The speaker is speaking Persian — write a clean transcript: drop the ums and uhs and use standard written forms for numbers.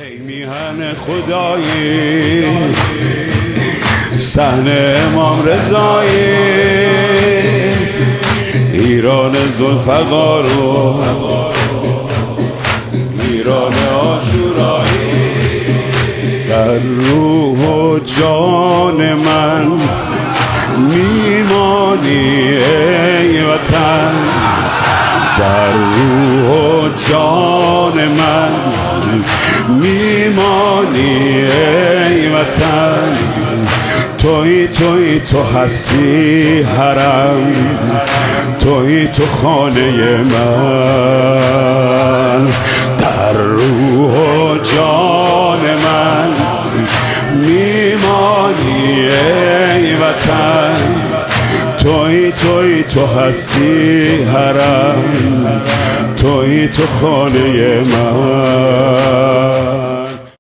ای میهن خدایی صحن امام رضایی ایران ذوالفقار و ایران عاشورایی در روح و جان من میمانی ای وطن در روح و جان من میمانی ای وطن توی تو هستی حرم توی تو خانه من در روح و جان من میمانی ای وطن توی تو هستی حرم توی تو خانه من